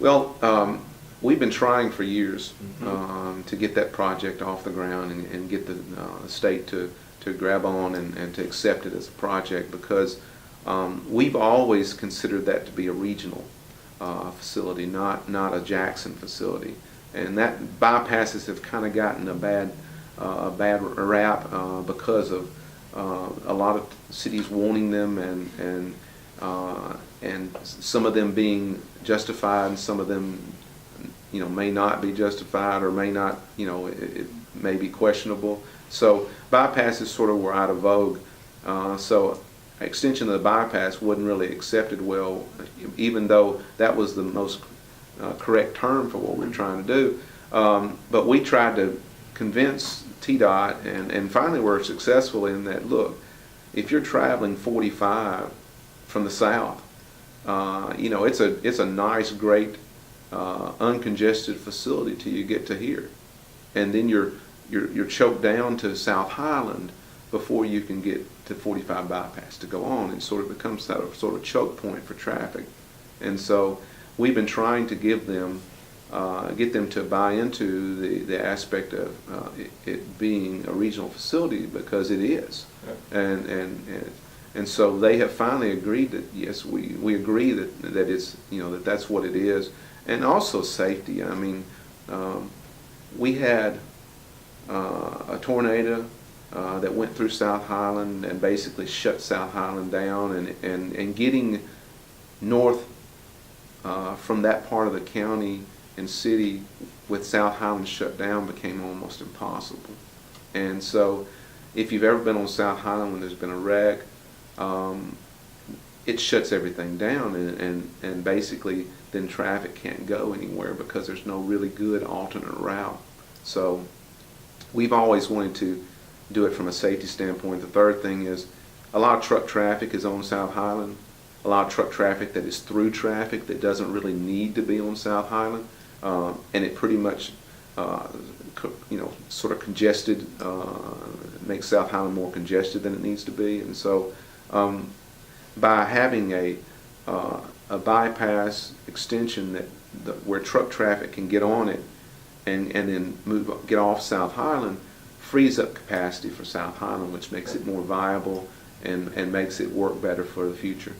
Well, we've been trying for years to get that project off the ground and get the state to grab on and to accept it as a project, because we've always considered that to be a regional facility, not a Jackson facility. And that bypasses have kind of gotten a bad rap because of a lot of cities wanting them, and some of them being justified, and some of them, may not be justified, or may not, it may be questionable. So bypasses sort of were out of vogue. So extension of the bypass wasn't really accepted well, even though that was the most correct term for what we're trying to do. But we tried to convince TDOT, and finally we're successful in that. Look, if you're traveling 45 from the south, it's a nice, great, uncongested facility till you get to here, and then you're choked down to South Highland before you can get to 45 bypass to go on, and sort of becomes that sort of choke point for traffic. And so we've been trying to get them to buy into the aspect of it being a regional facility, because it is. Yeah. And so they have finally agreed that yes, we agree that it's, that's what it is. And also safety. I mean, we had a tornado that went through South Highland and basically shut South Highland down, and getting north from that part of the county and city with South Highland shut down became almost impossible. And so if you've ever been on South Highland when there's been a wreck, it shuts everything down, and basically then traffic can't go anywhere because there's no really good alternate route. So we've always wanted to do it from a safety standpoint. The third thing is a lot of truck traffic is on South Highland, a lot of truck traffic that is through traffic that doesn't really need to be on South Highland, and it pretty much sort of congested, makes South Highland more congested than it needs to be. And so by having a bypass extension where truck traffic can get on it and then get off South Highland, frees up capacity for South Highland, which makes it more viable and makes it work better for the future.